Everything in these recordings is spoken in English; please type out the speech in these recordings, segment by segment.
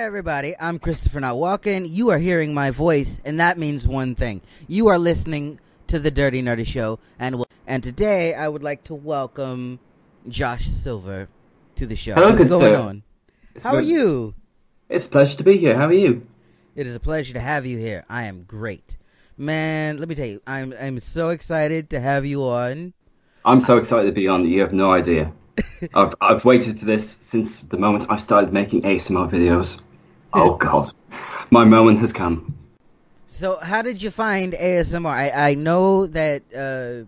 everybody, I'm ChristopherNotWalken. You are hearing my voice, and that means one thing. You are listening to the Dirty Nerdy Show, and today I would like to welcome Josh Silver to the show. Hello, What's going on? How are you? It's a pleasure to be here. How are you? It is a pleasure to have you here. I am great. Man, let me tell you, I'm so excited to have you on. I'm so excited to be on. You have no idea. I've waited for this since the moment I started making ASMR videos. Oh God, my moment has come. So, how did you find ASMR? I know that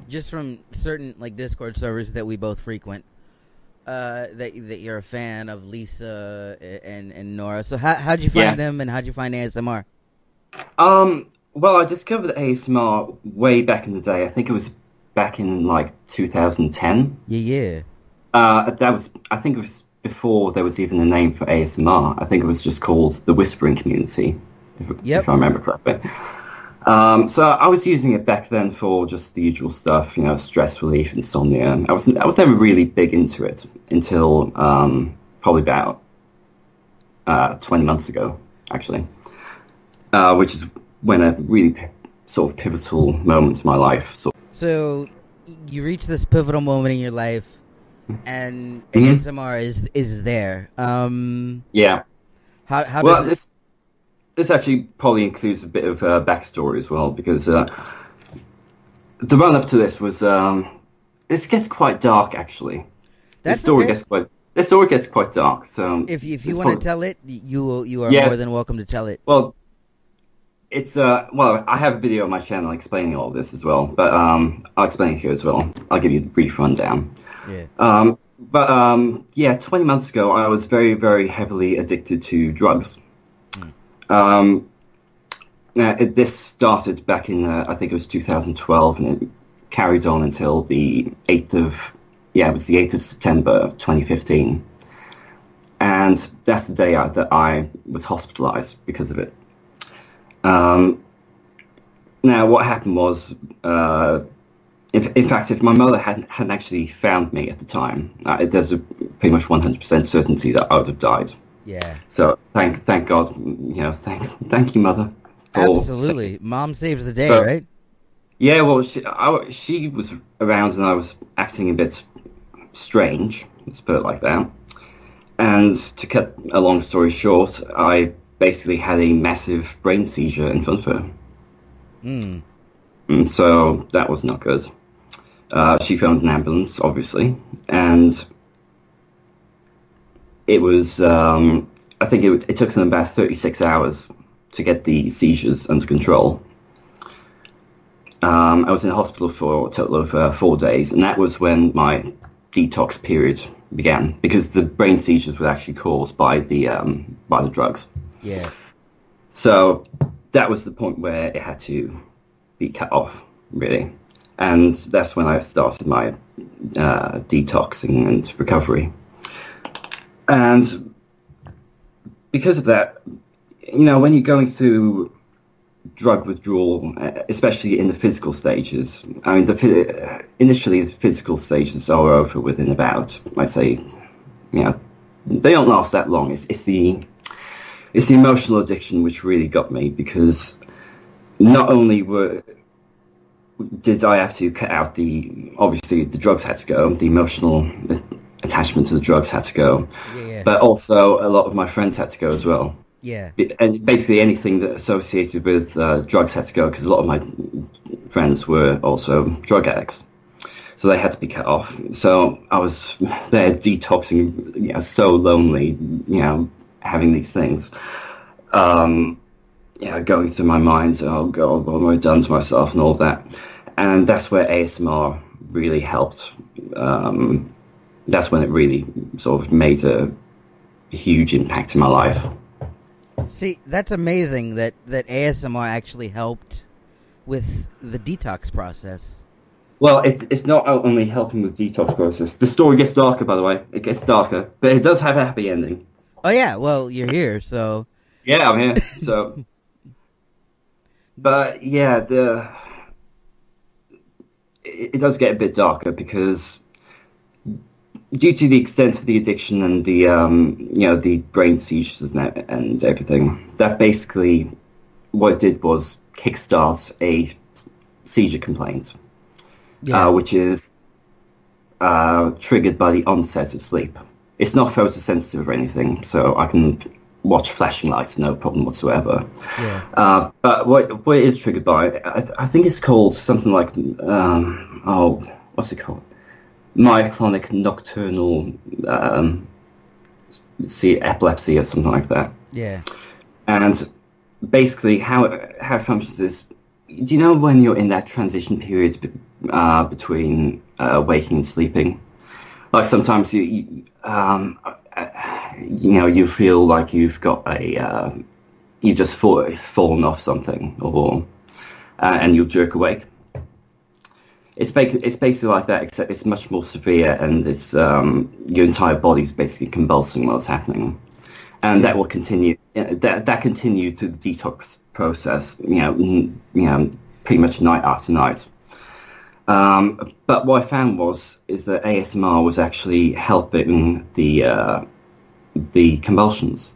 just from certain Discord servers that we both frequent, that you're a fan of Lisa and Nora. So, how'd you find them, and how'd you find ASMR? Well, I discovered ASMR way back in the day. I think it was back in 2010. Yeah. I think it was before there was even a name for ASMR. I think it was just called the Whispering Community, if I remember correctly. So I was using it back then for just the usual stuff, stress relief, insomnia. I was never really big into it until probably about 20 months ago, actually, which is when a really sort of pivotal moment in my life. So you reach this pivotal moment in your life, and ASMR is there. Yeah. How well, does this actually probably includes a bit of backstory as well, because the run up to this was this gets quite dark actually. This story gets quite dark. So if you want to tell it, you are more than welcome to tell it. Well, it's I have a video on my channel explaining all of this as well, but I'll explain it here as well. I'll give you a brief rundown. Yeah. 20 months ago, I was very, very heavily addicted to drugs. This started back in I think it was 2012, and it carried on until the 8th of September 2015, and that's the day that I was hospitalized because of it. Now, what happened was, in fact, if my mother hadn't actually found me at the time, there's a pretty much 100% certainty that I would have died. Yeah. So thank God, thank you, Mother. Absolutely, Mom saves the day, right? Yeah. Well, she was around, and I was acting a bit strange. Let's put it like that. And to cut a long story short, I basically had a massive brain seizure in front of her. So that was not good. She phoned an ambulance, obviously, and it was, I think it took them about 36 hours to get the seizures under control. I was in the hospital for a total of 4 days, and that was when my detox period began, because the brain seizures were actually caused by the drugs. Yeah. So that was the point where it had to be cut off, really. And that's when I started my detoxing and recovery. And because of that, when you're going through drug withdrawal, especially in the physical stages, I mean, initially the physical stages are over within about, I'd say, they don't last that long. It's the emotional addiction which really got me, because not only did I have to cut out obviously the drugs had to go, the emotional attachment to the drugs had to go, but also a lot of my friends had to go as well. Yeah. And basically anything that associated with drugs had to go, because a lot of my friends were also drug addicts. So they had to be cut off. So I was there detoxing, so lonely, having these things. Going through my mind, oh God, what have I done to myself and all of that. And that's where ASMR really helped. That's when it really sort of made a huge impact in my life. See, that's amazing that ASMR actually helped with the detox process. Well, it's not only helping with the detox process. The story gets darker, by the way. It gets darker, but it does have a happy ending. Oh yeah, well, you're here, so... Yeah, I'm here, so... But, yeah, it does get a bit darker, because due to the extent of the addiction and the the brain seizures and everything, that basically what it did was kickstart a seizure complaint, which is triggered by the onset of sleep. It's not photosensitive or anything, so I can watch flashing lights, no problem whatsoever. Yeah. But what it is triggered by, I think it's called something like, what's it called? Myoclonic nocturnal epilepsy or something like that. Yeah. And basically how it functions is, do you know when you're in that transition period between waking and sleeping? Like sometimes you feel like you've got you've just fallen off something, or and you'll jerk awake. It's basically like that, except it's much more severe, and it's your entire body's basically convulsing while it's happening, and that will continue. That continued through the detox process. Pretty much night after night. But what I found is that ASMR was actually helping the convulsions,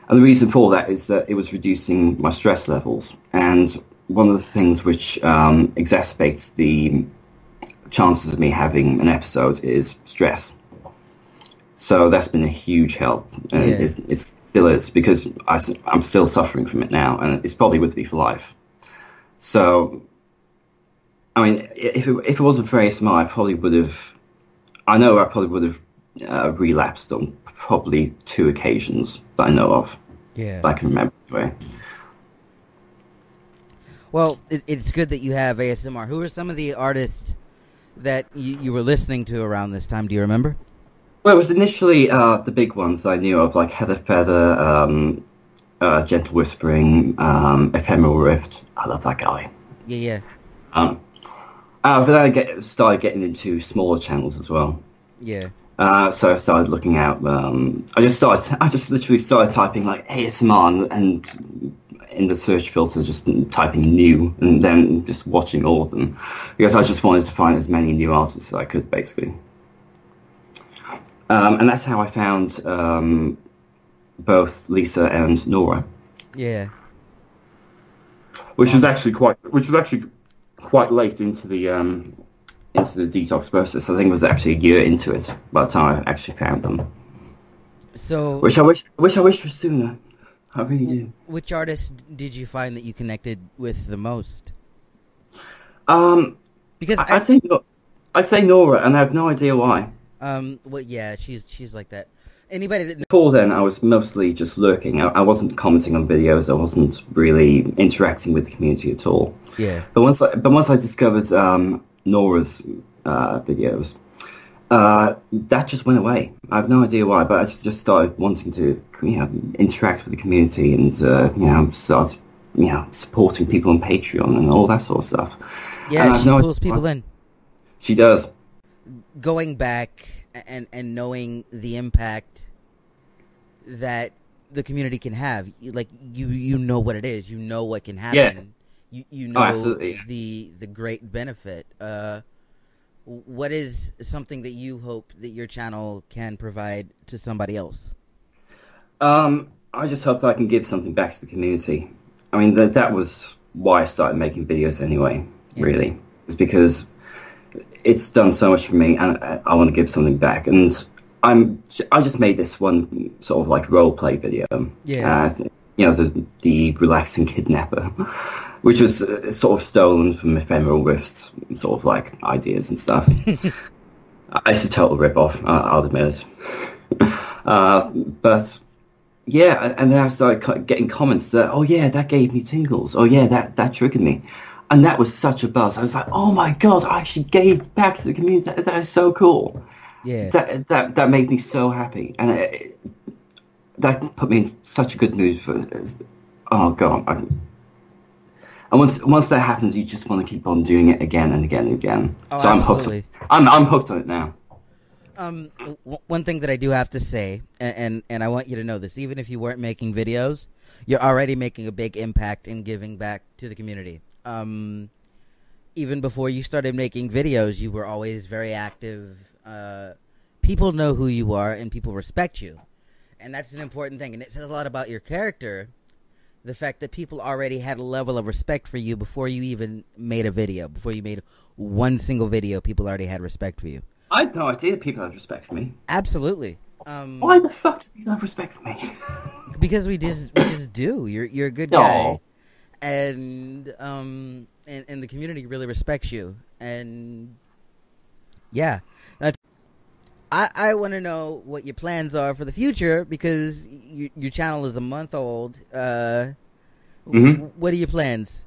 and the reason for that is that it was reducing my stress levels, and one of the things which exacerbates the chances of me having an episode is stress. So that's been a huge help, and it still is, because I'm still suffering from it now, and it's probably with me for life. So, I mean, if it wasn't for ASMR, I probably would have relapsed on probably 2 occasions that I know of. Yeah. That I can remember anyway. Well, it's good that you have ASMR. Who are some of the artists that you were listening to around this time? Do you remember? Well, it was initially the big ones I knew of, like Heather Feather, Gentle Whispering, Ephemeral Rift. I love that guy. Yeah. But then I started getting into smaller channels as well. Yeah. So I started looking out. I just literally started typing like ASMR and in the search filter, just typing new, and then just watching all of them, because I just wanted to find as many new artists as I could, basically. And that's how I found both Lisa and Nora. Yeah. Which was actually quite late into the detox process. I think it was actually a year into it by the time I actually found them. So, which I wish was sooner. I really do. Which artist did you find that you connected with the most? Because I'd say Nora, and I have no idea why. Well, yeah, she's like that. Anybody that before then, I was mostly just lurking. I wasn't commenting on videos. I wasn't really interacting with the community at all. Yeah. But once I discovered Nora's videos, that just went away. I have no idea why, but I just started wanting to interact with the community and start supporting people on Patreon and all that sort of stuff. Yeah, she pulls people in. She does. Going back and knowing the impact that the community can have, like you know what it is, you know what can happen. Yeah. You know the great benefit. What is something that you hope that your channel can provide to somebody else? I just hope that I can give something back to the community. I mean, that was why I started making videos anyway, really. It's because it's done so much for me, and I want to give something back. And I just made this one sort of like role play video. Yeah. The relaxing kidnapper, which was sort of stolen from Ephemeral Rift's sort of like ideas and stuff. It's a total rip-off, I'll admit it. But yeah, and then I started getting comments that, oh yeah, that gave me tingles. Oh yeah, that triggered me. And that was such a buzz. I was like, oh my god, I actually gave back to the community. That is so cool. Yeah. That made me so happy. And that put me in such a good mood for, oh god. And once that happens, you just want to keep on doing it again and again and again. Oh, so absolutely. I'm hooked on it now. One thing that I do have to say, and I want you to know this, even if you weren't making videos, you're already making a big impact in giving back to the community. Even before you started making videos, you were always very active. people know who you are and people respect you. And that's an important thing. And it says a lot about your character, the fact that people already had a level of respect for you before you even made a video. Before you made one single video, people already had respect for you. I had no idea people had respect for me. Absolutely. Why the fuck do people have respect for me? Because we just do. You're a good guy. And the community really respects you. And yeah. I want to know what your plans are for the future, because your channel is a month old. What are your plans?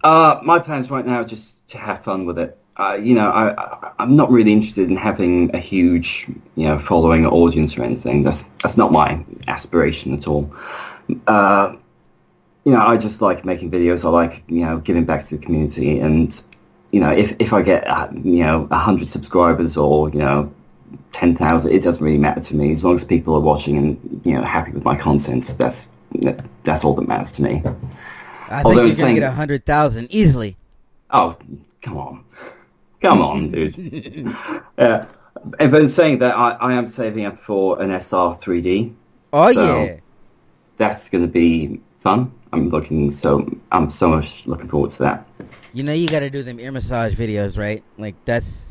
My plans right now are just to have fun with it. I'm not really interested in having a huge, following or audience or anything. That's not my aspiration at all. I just like making videos. I like, giving back to the community. And, if I get, 100 subscribers or, 10,000, it doesn't really matter to me. As long as people are watching and, happy with my content, that's all that matters to me. I think you're going to get 100,000 easily. Oh, come on, dude. But in saying that, I am saving up for an SR 3D. Oh, so yeah. That's going to be fun. I'm so much looking forward to that. You got to do them ear massage videos, right? Like, that's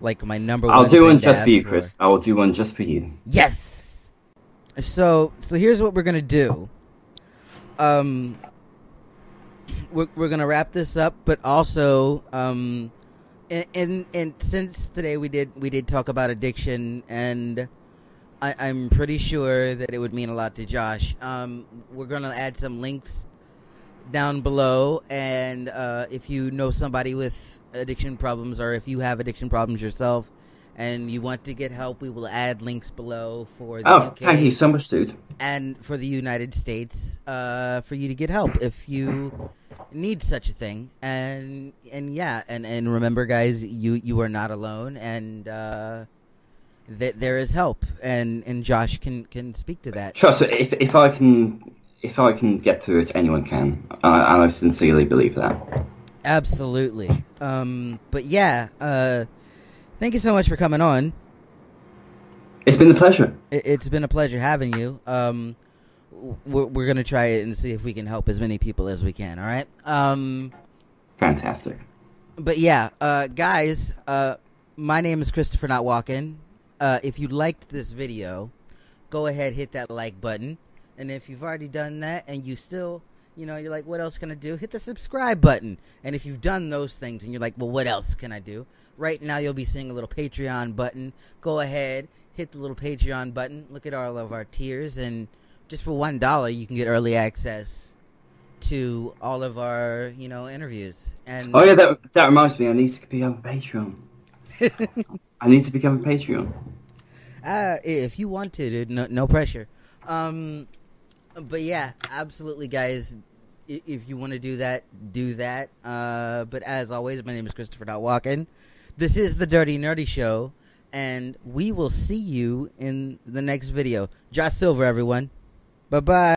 like my number one. I'll do one just for you, Chris. I will do one just for you. Yes. So here's what we're gonna do. We're gonna wrap this up, but also, and since today we did talk about addiction, and I'm pretty sure that it would mean a lot to Josh. We're gonna add some links down below, and if you know somebody with addiction problems, or if you have addiction problems yourself and you want to get help, we will add links below for the UK, thank you so much, dude, and for the United States, for you to get help if you need such a thing. And remember, guys, you are not alone, and that there is help, and Josh can speak to that. Trust me, if I can get through it, anyone can. I sincerely believe that. Absolutely. But yeah, thank you so much for coming on. It's been a pleasure. It's been a pleasure having you. We're going to try it and see if we can help as many people as we can, all right? Fantastic. But yeah, guys, my name is ChristopherNotWalken. If you liked this video, go ahead, hit that like button. And if you've already done that and you still... you're like, what else can I do? Hit the subscribe button. And if you've done those things and you're like, well, what else can I do? Right now, you'll be seeing a little Patreon button. Go ahead, hit the little Patreon button. Look at all of our tiers. And just for $1, you can get early access to all of our, interviews. And oh, yeah, that reminds me. I need to become a Patreon. I need to become a Patreon. If you want to, dude. No pressure. But yeah, absolutely, guys. If you want to do that, do that. But as always, my name is ChristopherNotWalken. This is the Dirty Nerdy Show, and we will see you in the next video. Josh Silver, everyone. Bye-bye.